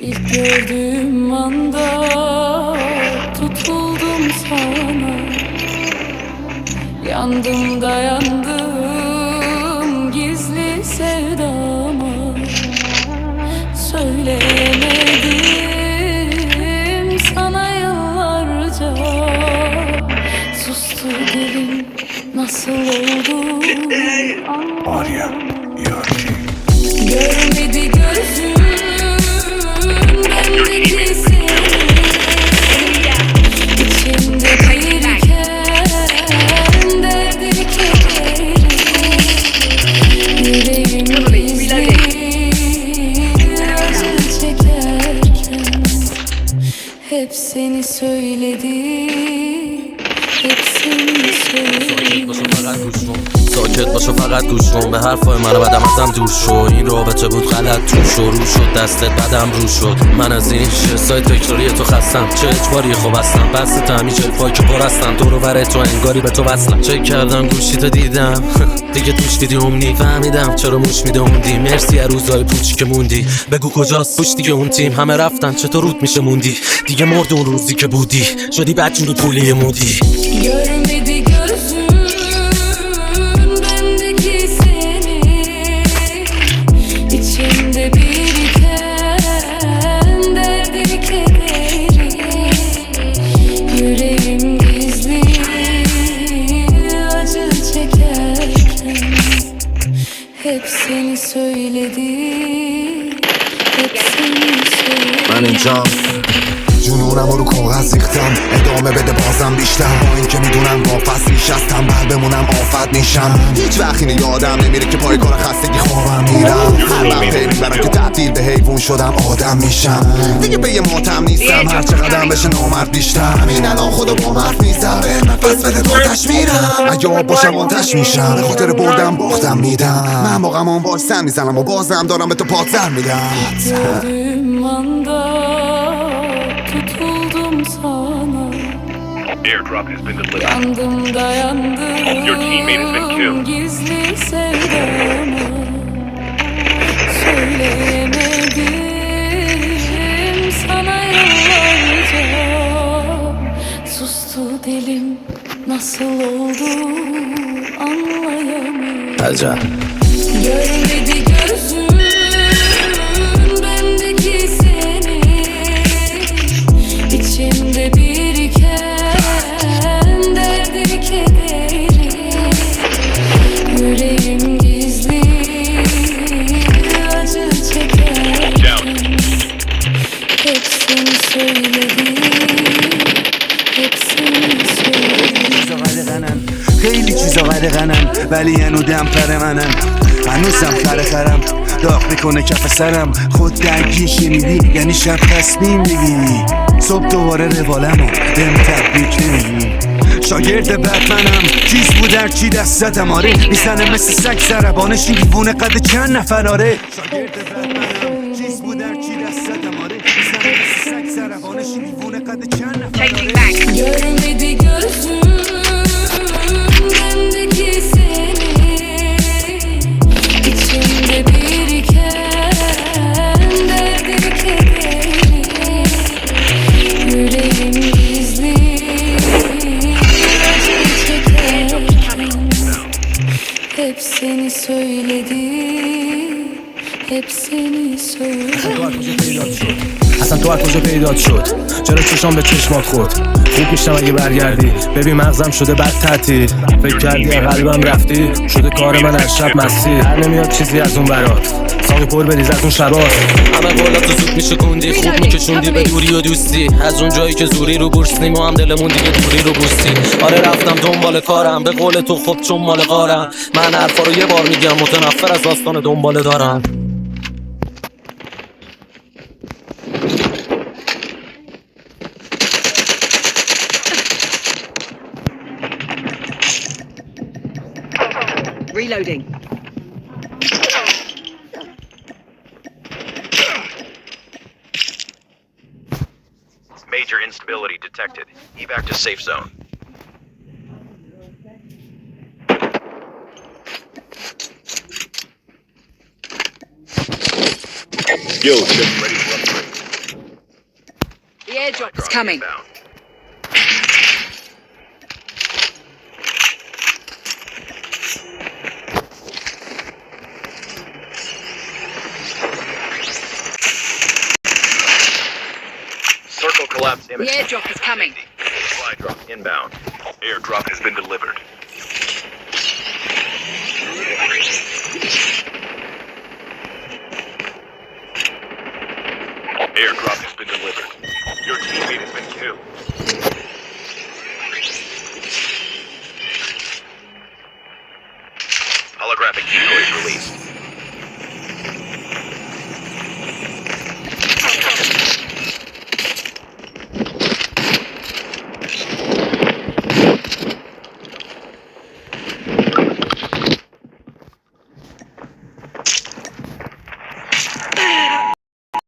İlk gördüğüm anda tutuldum sana. Yandım dayandım gizli sevdama. Söyleyemedim sana yıllarca. Sustu dilim, nasıl oldu Arya, görmedi gözüm bendeki seni. İçimde biriken derdi kederi. Yüreğim gizli acı çekerken hep seni söyledi, hep seni söyledi. ساکت باشو فقط گوش کن به حرفای من و بعدم ازم دور شو. این رابطه بود غلط تو شروع شد، دستت بعدم رو شد. من از این شسای تکراری تو خستم، چه اجباری خوب هستم. بس تمی جلفای که پر هستن دور و بر تو انگاری به تو وصلم. چک کردم گوشی تو دیدم دیگه توش ویدیوم فهمیدم چرا موش میدوندی. مرسی از روزای پوچی که موندی، بگو کجاست پوش دیگه اون تیم. همه رفتن چطور رود میشه موندی دیگه، مرد اون روزی که بودی شدی بدجور پولی مودی. Görmedi gözüm bendeki seni. İçimde biriken derdi kederi. Yüreğim gizli acı çekerken hep seni söyledi, hep seni söyledi. من اینجام جنونم رو کاغذ ریختم، ادامه بده بازم بیشتر. با این که میدونم واپس ریش از تنبل بمونم آفت نیشم. هیچ وقت اینه یادم نمیره که پای کار خستگی خوابم میرم. هر وقت پی میبرم که تبدیل به حیوان شدم آدم میشم. دیگه به یه ماتم نیستم، هر چقدرم بشه نامرد بیشتر. همین الان خودو با مرد میزم، نفس بده تو آتش میرم. اگه آب باشم آتش میشم، به خاطر بردم باختم میدم. من با غمان وایسن میزنم و بازم دارم به تو پادزر میدم. Gördüğüm anda tutuldum sana. Airdrop has been delivered. Yandım Your teammate has been dayandım killed. gizli sevdama. Söyleyemedim sana yıllarca. Sustu dilim, nasıl oldu anlayamıyorum. عجب Görmedi gözüm bendeki seni. İçimde biriken derdi kederi. Yüreğim gizli acı çekerken hep seni söyledi, hep seni söyledi. چیزا غرقنن، خیلی چیزا غرقنن، ولی هنو دمپر منن. هنوزم خرم داغ میکنه کف سرم. خود درگیر شنیدی یعنی شب تصمیم بگیری. صبح دوباره روالمو بهم تبریک نمیگی. شاگرد بتمنم، چیز بود در چی دستتم. آره میزنه مثل سگ سربانش، این دیوونه قد چند نفر. آره شاگرد بتمنم، چیز بود در چی دستتم. آره میزنه مثل سگ سربانش، این دیوونه قد چند نفر. Görmedi gözüm bendeki seni. İçimde biriken derdi kederi. Yüreğim gizli acı çekerken hep seni söyledi, hep seni söyledi. اصلا تو از کجا پیدات شد؟ چرا چشام به چشمات خورد؟ خوب میشم اگه برگردی. ببین مغزم شده بد تعطیل. فکر کردی قلبم رفتی، شده کار من از شب مستی. در نمیاد چیزی از اون برات، ساقی پر بریز از اون شبات. همه قولاتو زود میشکوندی، خوب میکشوندی به دوری و دوستی. از اون جایی که زوری رو بورسنیم و هم دلمون دیگه دوری رو بوستی. آره رفتم دنبال کارم، به قول تو خب چون مال غارم. من حرفا رو یه بار میگم، متنفر از داستان دنباله دارم. Reloading. Major instability detected. Evac to safe zone. Skill chip ready for upgrade. airdrop is coming. Inbound. Circle collapse The image. airdrop is coming. Supply drop inbound. Airdrop has been delivered. Airdrop has been delivered. Your teammate has been killed. Holographic decoys released.